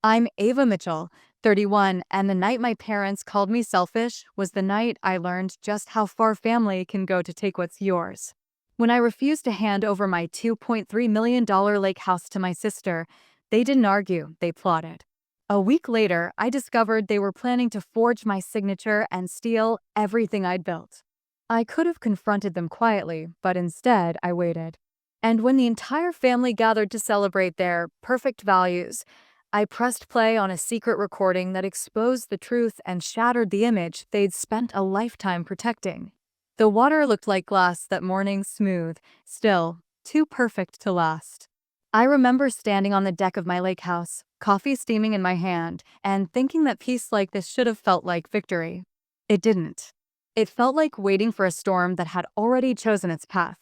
I'm Ava Mitchell, 31, and the night my parents called me selfish was the night I learned just how far family can go to take what's yours. When I refused to hand over my $2.3 million lake house to my sister, they didn't argue, they plotted. A week later, I discovered they were planning to forge my signature and steal everything I'd built. I could have confronted them quietly, but instead I waited. And when the entire family gathered to celebrate their perfect values, I pressed play on a secret recording that exposed the truth and shattered the image they'd spent a lifetime protecting. The water looked like glass that morning, smooth, still, too perfect to last. I remember standing on the deck of my lake house, coffee steaming in my hand, and thinking that peace like this should have felt like victory. It didn't. It felt like waiting for a storm that had already chosen its path.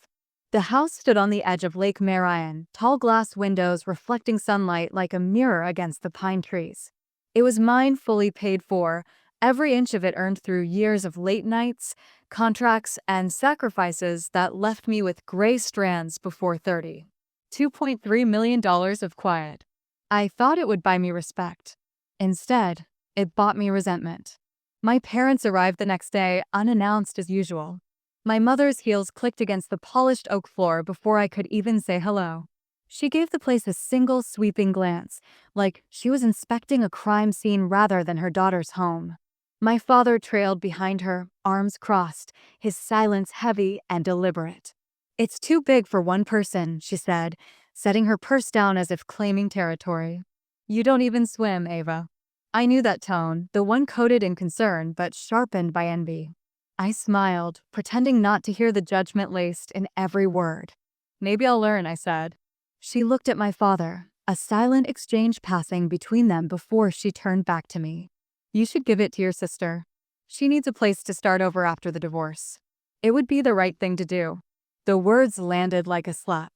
The house stood on the edge of Lake Marion, tall glass windows reflecting sunlight like a mirror against the pine trees. It was mine, fully paid for, every inch of it earned through years of late nights, contracts, and sacrifices that left me with gray strands before 30. $2.3 million of quiet. I thought it would buy me respect. Instead, it bought me resentment. My parents arrived the next day, unannounced as usual. My mother's heels clicked against the polished oak floor before I could even say hello. She gave the place a single sweeping glance, like she was inspecting a crime scene rather than her daughter's home. My father trailed behind her, arms crossed, his silence heavy and deliberate. "It's too big for one person," she said, setting her purse down as if claiming territory. "You don't even swim, Ava." I knew that tone, the one coded in concern but sharpened by envy. I smiled, pretending not to hear the judgment laced in every word. "Maybe I'll learn," I said. She looked at my father, a silent exchange passing between them before she turned back to me. "You should give it to your sister. She needs a place to start over after the divorce. It would be the right thing to do." The words landed like a slap.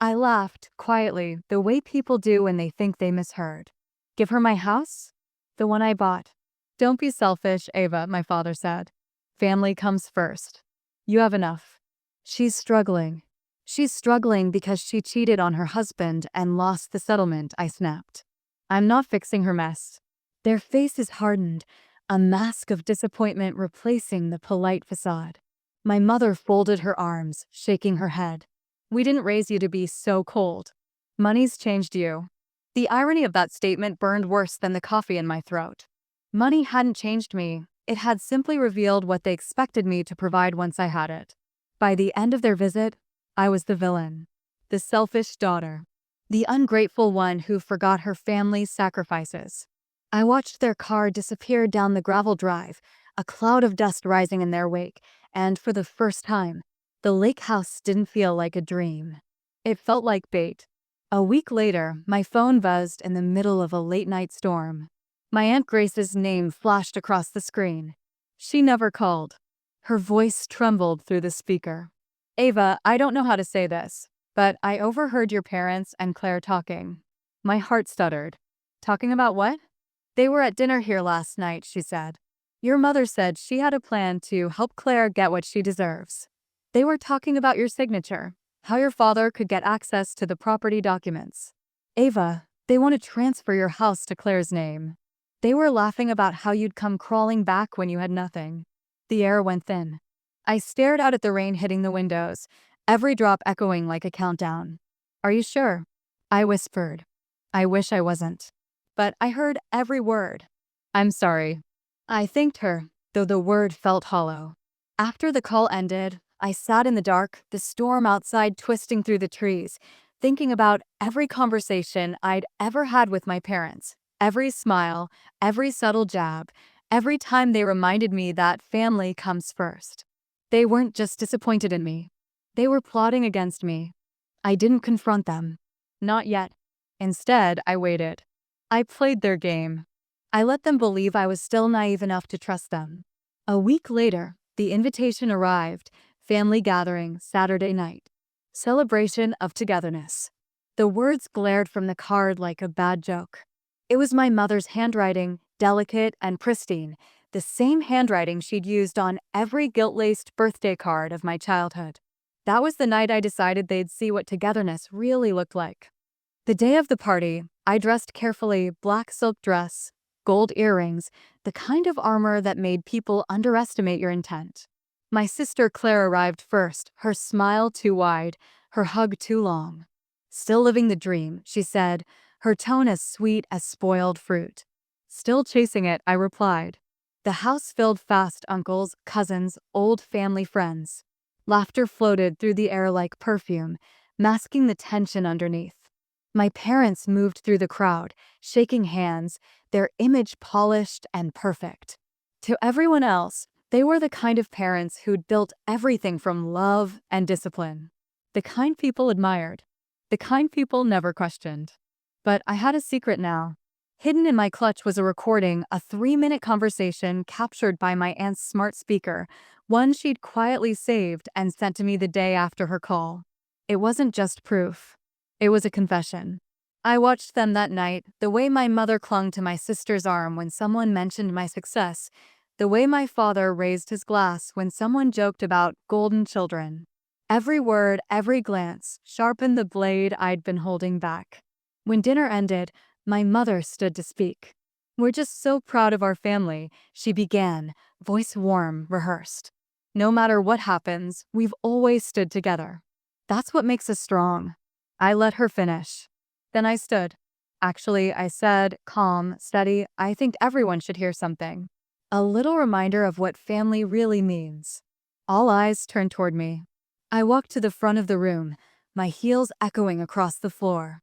I laughed, quietly, the way people do when they think they misheard. "Give her my house? The one I bought." "Don't be selfish, Ava," my father said. "Family comes first. You have enough." She's struggling. She's struggling because she cheated on her husband and lost the settlement," I snapped. "I'm not fixing her mess." Their faces hardened, a mask of disappointment replacing the polite facade. My mother folded her arms, shaking her head. "We didn't raise you to be so cold. Money's changed you." The irony of that statement burned worse than the coffee in my throat. Money hadn't changed me. It had simply revealed what they expected me to provide once I had it. By the end of their visit, I was the villain, the selfish daughter, the ungrateful one who forgot her family's sacrifices. I watched their car disappear down the gravel drive, a cloud of dust rising in their wake, and for the first time, the lake house didn't feel like a dream. It felt like bait. A week later, my phone buzzed in the middle of a late-night storm. My Aunt Grace's name flashed across the screen. She never called. Her voice trembled through the speaker. "Ava, I don't know how to say this, but I overheard your parents and Claire talking." My heart stuttered. "Talking about what?" "They were at dinner here last night," she said. "Your mother said she had a plan to help Claire get what she deserves. They were talking about your signature, how your father could get access to the property documents. Ava, they want to transfer your house to Claire's name. They were laughing about how you'd come crawling back when you had nothing." The air went thin. I stared out at the rain hitting the windows, every drop echoing like a countdown. "Are you sure?" I whispered. I wish I wasn't. But I heard every word. "I'm sorry." I thanked her, though the word felt hollow. After the call ended, I sat in the dark, the storm outside twisting through the trees, thinking about every conversation I'd ever had with my parents. Every smile, every subtle jab, every time they reminded me that family comes first. They weren't just disappointed in me. They were plotting against me. I didn't confront them. Not yet. Instead, I waited. I played their game. I let them believe I was still naive enough to trust them. A week later, the invitation arrived. Family gathering, Saturday night. Celebration of togetherness. The words glared from the card like a bad joke. It was my mother's handwriting, delicate and pristine, the same handwriting she'd used on every guilt-laced birthday card of my childhood. That was the night I decided they'd see what togetherness really looked like. The day of the party, I dressed carefully, black silk dress, gold earrings, the kind of armor that made people underestimate your intent. My sister Claire arrived first, her smile too wide, her hug too long. "Still living the dream," she said, her tone as sweet as spoiled fruit. "Still chasing it," I replied. The house filled fast, uncles, cousins, old family friends. Laughter floated through the air like perfume, masking the tension underneath. My parents moved through the crowd, shaking hands, their image polished and perfect. To everyone else, they were the kind of parents who'd built everything from love and discipline. The kind people admired. The kind people never questioned. But I had a secret now. Hidden in my clutch was a recording, a 3-minute conversation captured by my aunt's smart speaker, one she'd quietly saved and sent to me the day after her call. It wasn't just proof. It was a confession. I watched them that night, the way my mother clung to my sister's arm when someone mentioned my success, the way my father raised his glass when someone joked about golden children. Every word, every glance sharpened the blade I'd been holding back. When dinner ended, my mother stood to speak. "We're just so proud of our family," she began, voice warm, rehearsed. "No matter what happens, we've always stood together. That's what makes us strong." I let her finish. Then I stood. "Actually," I said, calm, steady, "I think everyone should hear something. A little reminder of what family really means." All eyes turned toward me. I walked to the front of the room, my heels echoing across the floor.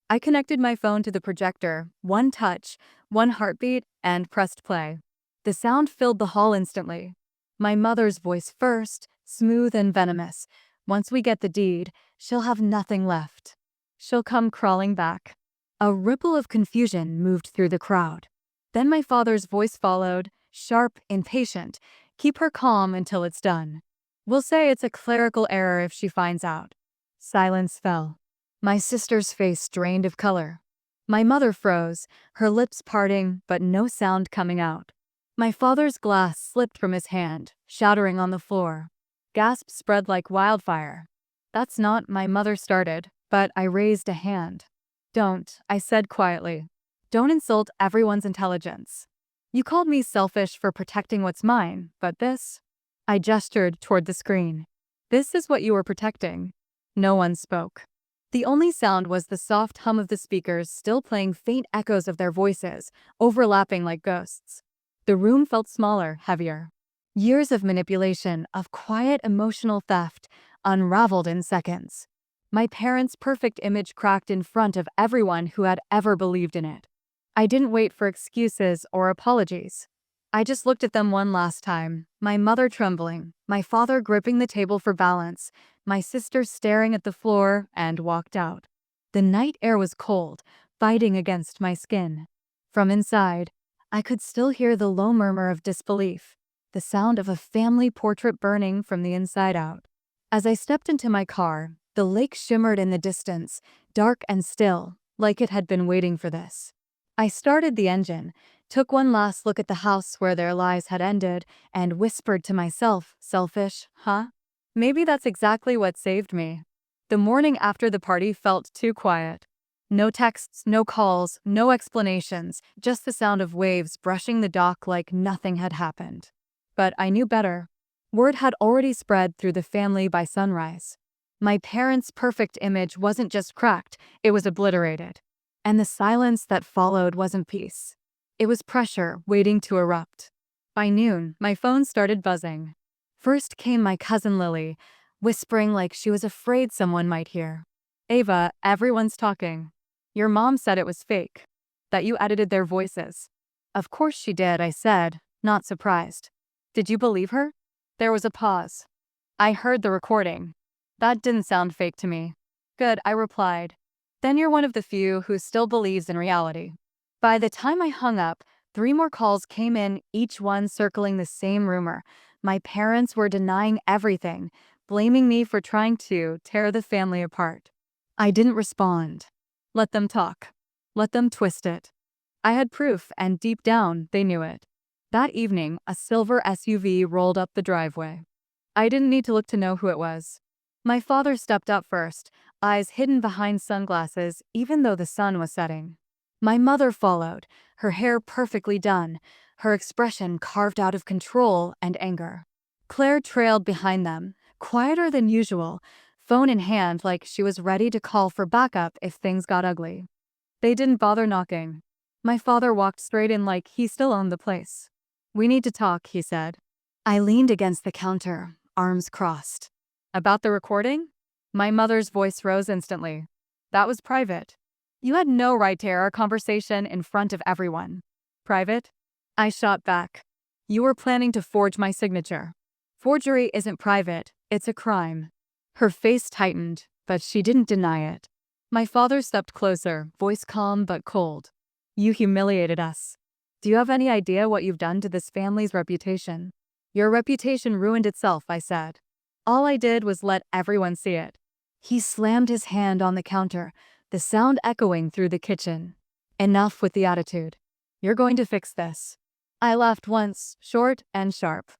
I connected my phone to the projector, one touch, one heartbeat, and pressed play. The sound filled the hall instantly. My mother's voice first, smooth and venomous. "Once we get the deed, she'll have nothing left. She'll come crawling back." A ripple of confusion moved through the crowd. Then my father's voice followed, sharp, impatient. "Keep her calm until it's done. We'll say it's a clerical error if she finds out." Silence fell. My sister's face drained of color. My mother froze, her lips parting, but no sound coming out. My father's glass slipped from his hand, shattering on the floor. Gasps spread like wildfire. "That's not," my mother started, but I raised a hand. "Don't," I said quietly. "Don't insult everyone's intelligence. You called me selfish for protecting what's mine, but this—" I gestured toward the screen. "This is what you were protecting." No one spoke. The only sound was the soft hum of the speakers still playing faint echoes of their voices, overlapping like ghosts. The room felt smaller, heavier. Years of manipulation, of quiet emotional theft, unraveled in seconds. My parents' perfect image cracked in front of everyone who had ever believed in it. I didn't wait for excuses or apologies. I just looked at them one last time, my mother trembling, my father gripping the table for balance, my sister staring at the floor, and walked out. The night air was cold, biting against my skin. From inside, I could still hear the low murmur of disbelief, the sound of a family portrait burning from the inside out. As I stepped into my car, the lake shimmered in the distance, dark and still, like it had been waiting for this. I started the engine, took one last look at the house where their lives had ended, and whispered to myself, "Selfish, huh?" Maybe that's exactly what saved me. The morning after the party felt too quiet. No texts, no calls, no explanations, just the sound of waves brushing the dock like nothing had happened. But I knew better. Word had already spread through the family by sunrise. My parents' perfect image wasn't just cracked, it was obliterated. And the silence that followed wasn't peace. It was pressure waiting to erupt. By noon, my phone started buzzing. First came my cousin Lily, whispering like she was afraid someone might hear. "Ava, everyone's talking. Your mom said it was fake. That you edited their voices." "Of course she did," I said, not surprised. "Did you believe her?" There was a pause. "I heard the recording. That didn't sound fake to me." "Good," I replied. "Then you're one of the few who still believes in reality." By the time I hung up, 3 more calls came in, each one circling the same rumor. My parents were denying everything, blaming me for trying to tear the family apart. I didn't respond. Let them talk. Let them twist it. I had proof, and deep down, they knew it. That evening, a silver SUV rolled up the driveway. I didn't need to look to know who it was. My father stepped up first, eyes hidden behind sunglasses even though the sun was setting. My mother followed, her hair perfectly done, her expression carved out of control and anger. Claire trailed behind them, quieter than usual, phone in hand like she was ready to call for backup if things got ugly. They didn't bother knocking. My father walked straight in like he still owned the place. "We need to talk," he said. I leaned against the counter, arms crossed. "About the recording?" My mother's voice rose instantly. "That was private. You had no right to air our conversation in front of everyone." "Private?" I shot back. "You were planning to forge my signature. Forgery isn't private, it's a crime." Her face tightened, but she didn't deny it. My father stepped closer, voice calm but cold. "You humiliated us. Do you have any idea what you've done to this family's reputation?" "Your reputation ruined itself," I said. "All I did was let everyone see it." He slammed his hand on the counter, the sound echoing through the kitchen. "Enough with the attitude. You're going to fix this." I laughed once, short and sharp.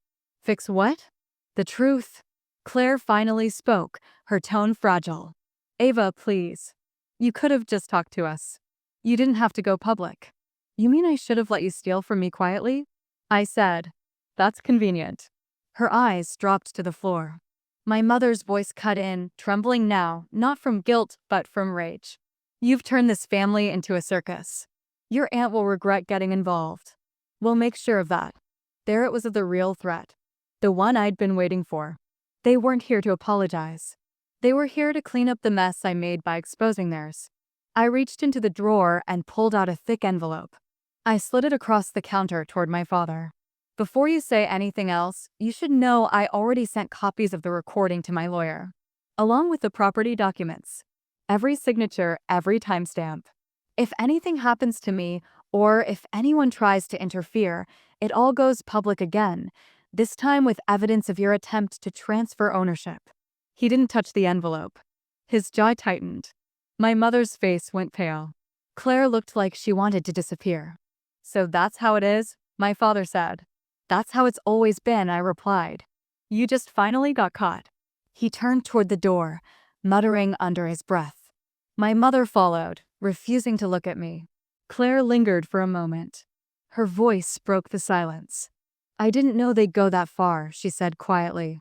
"Fix what?" "The truth." Claire finally spoke, her tone fragile. "Ava, please. You could have just talked to us. You didn't have to go public." "You mean I should have let you steal from me quietly?" I said. "That's convenient." Her eyes dropped to the floor. My mother's voice cut in, trembling now, not from guilt but from rage. "You've turned this family into a circus. Your aunt will regret getting involved. We'll make sure of that." There it was of the real threat. The one I'd been waiting for. They weren't here to apologize. They were here to clean up the mess I made by exposing theirs. I reached into the drawer and pulled out a thick envelope. I slid it across the counter toward my father. "Before you say anything else, you should know I already sent copies of the recording to my lawyer, along with the property documents. Every signature, every timestamp. If anything happens to me, or if anyone tries to interfere, it all goes public again, this time with evidence of your attempt to transfer ownership." He didn't touch the envelope. His jaw tightened. My mother's face went pale. Claire looked like she wanted to disappear. "So that's how it is?" my father said. "That's how it's always been," I replied. "You just finally got caught." He turned toward the door, muttering under his breath. My mother followed, refusing to look at me. Claire lingered for a moment. Her voice broke the silence. "I didn't know they'd go that far," she said quietly.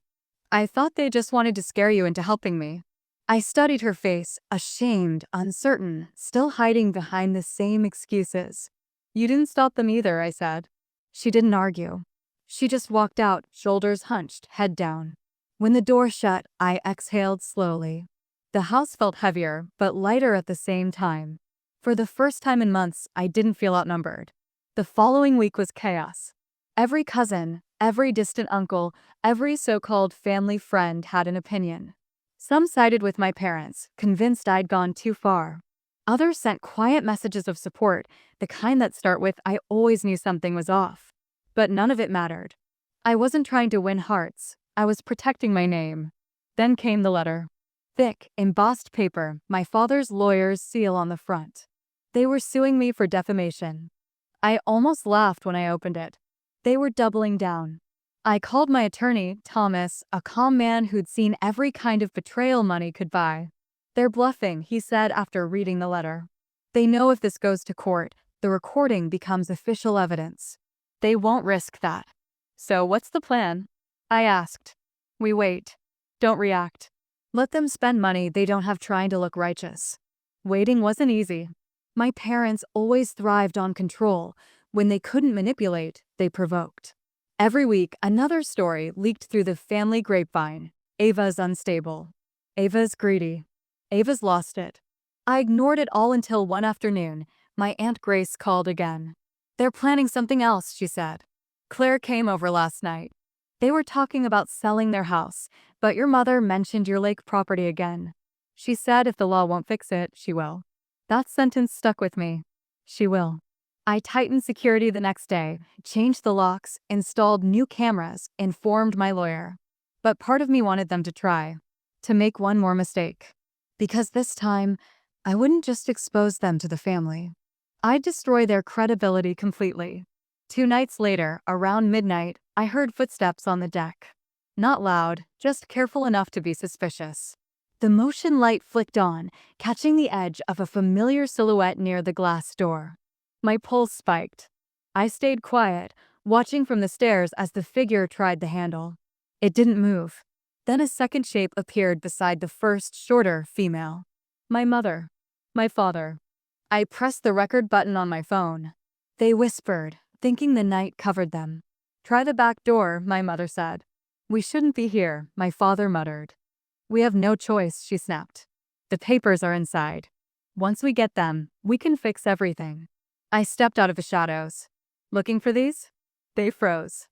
"I thought they just wanted to scare you into helping me." I studied her face, ashamed, uncertain, still hiding behind the same excuses. "You didn't stop them either," I said. She didn't argue. She just walked out, shoulders hunched, head down. When the door shut, I exhaled slowly. The house felt heavier, but lighter at the same time. For the first time in months, I didn't feel outnumbered. The following week was chaos. Every cousin, every distant uncle, every so-called family friend had an opinion. Some sided with my parents, convinced I'd gone too far. Others sent quiet messages of support, the kind that start with "I always knew something was off." But none of it mattered. I wasn't trying to win hearts. I was protecting my name. Then came the letter. Thick, embossed paper, my father's lawyer's seal on the front. They were suing me for defamation. I almost laughed when I opened it. They were doubling down. I called my attorney, Thomas, a calm man who'd seen every kind of betrayal money could buy. "They're bluffing," he said after reading the letter. "They know if this goes to court, the recording becomes official evidence. They won't risk that." "So what's the plan?" I asked. "We wait. Don't react. Let them spend money they don't have trying to look righteous." Waiting wasn't easy. My parents always thrived on control. When they couldn't manipulate, they provoked. Every week, another story leaked through the family grapevine. Ava's unstable. Ava's greedy. Ava's lost it. I ignored it all until one afternoon, my Aunt Grace called again. "They're planning something else," she said. "Claire came over last night. They were talking about selling their house, but your mother mentioned your lake property again. She said if the law won't fix it, she will." That sentence stuck with me. She will. I tightened security the next day, changed the locks, installed new cameras, informed my lawyer. But part of me wanted them to try. To make one more mistake. Because this time, I wouldn't just expose them to the family. I'd destroy their credibility completely. 2 nights later, around midnight, I heard footsteps on the deck. Not loud, just careful enough to be suspicious. The motion light flicked on, catching the edge of a familiar silhouette near the glass door. My pulse spiked. I stayed quiet, watching from the stairs as the figure tried the handle. It didn't move. Then a second shape appeared beside the first, shorter female. My mother. My father. I pressed the record button on my phone. They whispered, thinking the night covered them. "Try the back door," my mother said. "We shouldn't be here," my father muttered. "We have no choice," she snapped. "The papers are inside. Once we get them, we can fix everything." I stepped out of the shadows. "Looking for these?" They froze.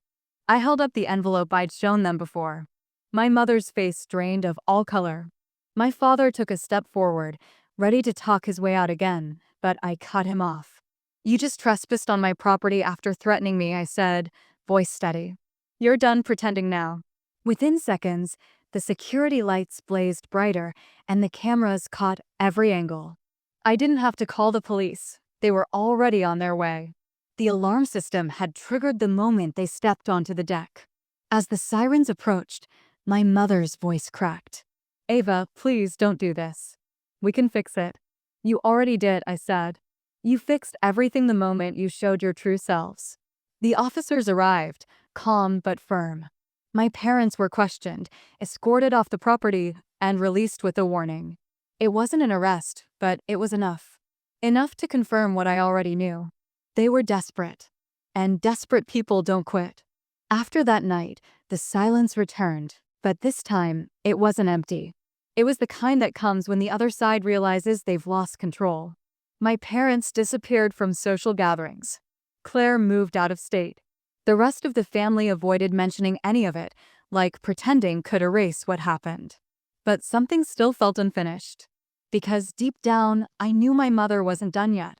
I held up the envelope I'd shown them before. My mother's face drained of all color. My father took a step forward, ready to talk his way out again, but I cut him off. "You just trespassed on my property after threatening me," I said, voice steady. "You're done pretending now." Within seconds, the security lights blazed brighter, and the cameras caught every angle. I didn't have to call the police. They were already on their way. The alarm system had triggered the moment they stepped onto the deck. As the sirens approached, my mother's voice cracked. "Ava, please don't do this. We can fix it." "You already did," I said. "You fixed everything the moment you showed your true selves." The officers arrived, calm but firm. My parents were questioned, escorted off the property, and released with a warning. It wasn't an arrest, but it was enough. Enough to confirm what I already knew. They were desperate. And desperate people don't quit. After that night, the silence returned, but this time, it wasn't empty. It was the kind that comes when the other side realizes they've lost control. My parents disappeared from social gatherings. Claire moved out of state. The rest of the family avoided mentioning any of it, like pretending could erase what happened. But something still felt unfinished. Because deep down, I knew my mother wasn't done yet.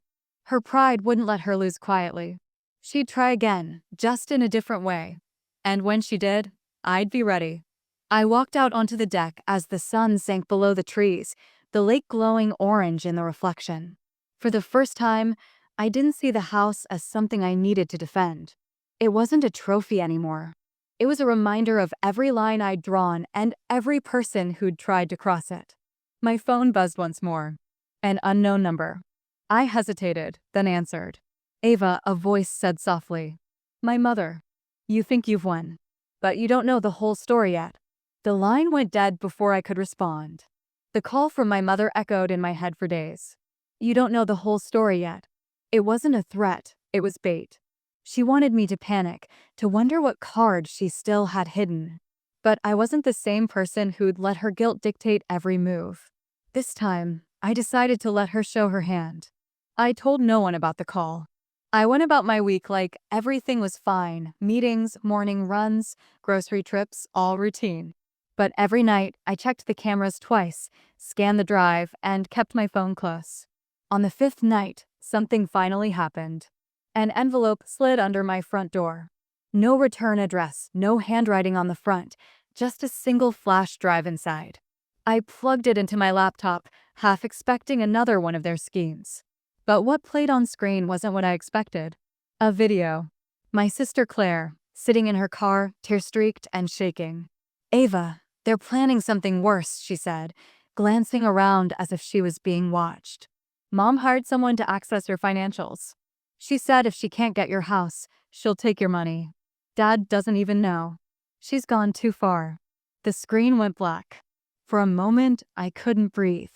Her pride wouldn't let her lose quietly. She'd try again, just in a different way. And when she did, I'd be ready. I walked out onto the deck as the sun sank below the trees, the lake glowing orange in the reflection. For the first time, I didn't see the house as something I needed to defend. It wasn't a trophy anymore. It was a reminder of every line I'd drawn and every person who'd tried to cross it. My phone buzzed once more. An unknown number. I hesitated, then answered. "Ava," a voice said softly. "My mother. You think you've won. But you don't know the whole story yet." The line went dead before I could respond. The call from my mother echoed in my head for days. "You don't know the whole story yet." It wasn't a threat, it was bait. She wanted me to panic, to wonder what cards she still had hidden. But I wasn't the same person who'd let her guilt dictate every move. This time, I decided to let her show her hand. I told no one about the call. I went about my week like everything was fine, meetings, morning runs, grocery trips, all routine. But every night, I checked the cameras twice, scanned the drive, and kept my phone close. On the fifth night, something finally happened. An envelope slid under my front door. No return address, no handwriting on the front, just a single flash drive inside. I plugged it into my laptop, half expecting another one of their schemes. But what played on screen wasn't what I expected. A video. My sister Claire, sitting in her car, tear-streaked and shaking. "Ava, they're planning something worse," she said, glancing around as if she was being watched. "Mom hired someone to access your financials. She said if she can't get your house, she'll take your money. Dad doesn't even know. She's gone too far." The screen went black. For a moment, I couldn't breathe.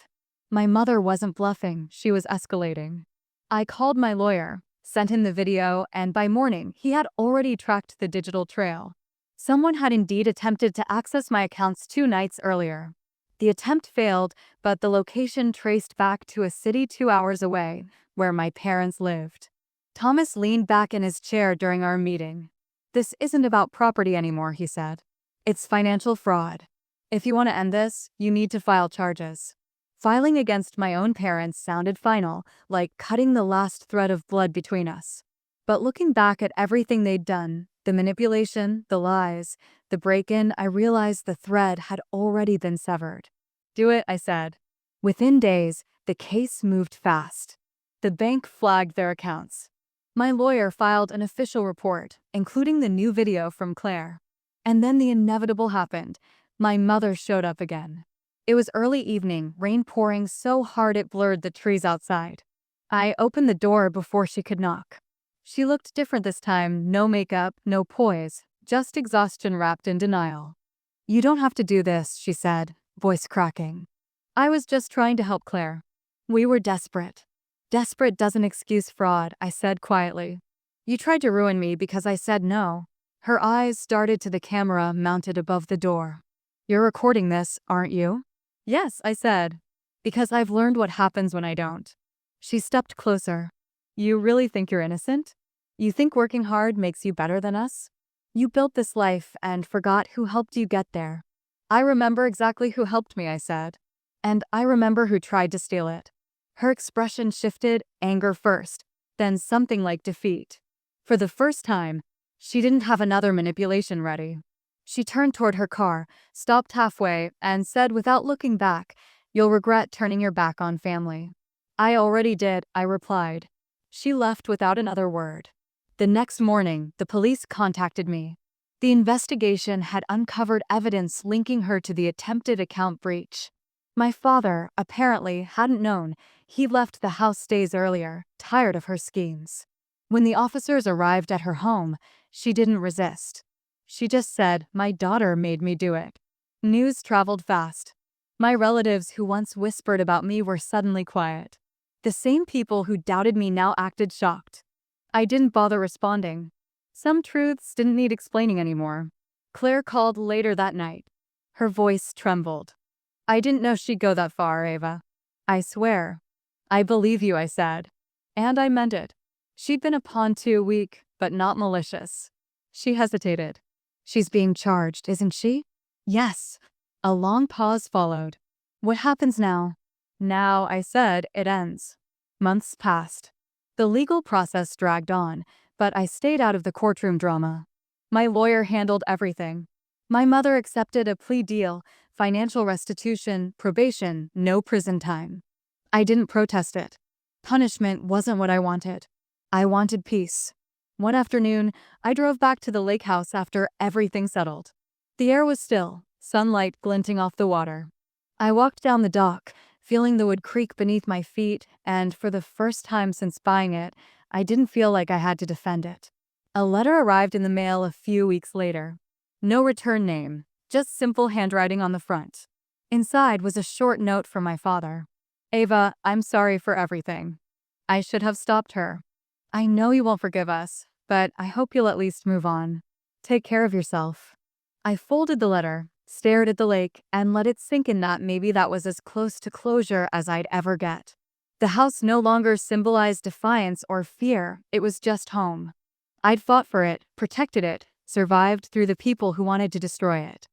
My mother wasn't bluffing, she was escalating. I called my lawyer, sent him the video, and by morning, he had already tracked the digital trail. Someone had indeed attempted to access my accounts 2 nights earlier. The attempt failed, but the location traced back to a city 2 hours away, where my parents lived. Thomas leaned back in his chair during our meeting. "This isn't about property anymore," he said. "It's financial fraud. If you want to end this, you need to file charges." Filing against my own parents sounded final, like cutting the last thread of blood between us. But looking back at everything they'd done, the manipulation, the lies, the break-in, I realized the thread had already been severed. "Do it," I said. Within days, the case moved fast. The bank flagged their accounts. My lawyer filed an official report, including the new video from Claire. And then the inevitable happened. My mother showed up again. It was early evening, rain pouring so hard it blurred the trees outside. I opened the door before she could knock. She looked different this time, no makeup, no poise, just exhaustion wrapped in denial. "You don't have to do this," she said, voice cracking. "I was just trying to help Claire. We were desperate." "Desperate doesn't excuse fraud," I said quietly. "You tried to ruin me because I said no." Her eyes darted to the camera mounted above the door. "You're recording this, aren't you?" "Yes," I said. "Because I've learned what happens when I don't." She stepped closer. "You really think you're innocent? You think working hard makes you better than us? You built this life and forgot who helped you get there." "I remember exactly who helped me," I said. "And I remember who tried to steal it." Her expression shifted, anger first, then something like defeat. For the first time, she didn't have another manipulation ready. She turned toward her car, stopped halfway, and said without looking back, "You'll regret turning your back on family." "I already did," I replied. She left without another word. The next morning, the police contacted me. The investigation had uncovered evidence linking her to the attempted account breach. My father, apparently, hadn't known. He left the house days earlier, tired of her schemes. When the officers arrived at her home, she didn't resist. She just said, "My daughter made me do it." News traveled fast. My relatives who once whispered about me were suddenly quiet. The same people who doubted me now acted shocked. I didn't bother responding. Some truths didn't need explaining anymore. Claire called later that night. Her voice trembled. "I didn't know she'd go that far, Ava." "I swear." "I believe you," I said. And I meant it. She'd been a pawn too, weak, but not malicious. She hesitated. "She's being charged, isn't she?" "Yes." A long pause followed. "What happens now?" "Now," I said, "it ends." Months passed. The legal process dragged on, but I stayed out of the courtroom drama. My lawyer handled everything. My mother accepted a plea deal, financial restitution, probation, no prison time. I didn't protest it. Punishment wasn't what I wanted. I wanted peace. One afternoon, I drove back to the lake house after everything settled. The air was still, sunlight glinting off the water. I walked down the dock, feeling the wood creak beneath my feet, and for the first time since buying it, I didn't feel like I had to defend it. A letter arrived in the mail a few weeks later. No return name, just simple handwriting on the front. Inside was a short note from my father. "Ava, I'm sorry for everything. I should have stopped her. I know you won't forgive us, but I hope you'll at least move on. Take care of yourself." I folded the letter, stared at the lake, and let it sink in that maybe that was as close to closure as I'd ever get. The house no longer symbolized defiance or fear, it was just home. I'd fought for it, protected it, survived through the people who wanted to destroy it.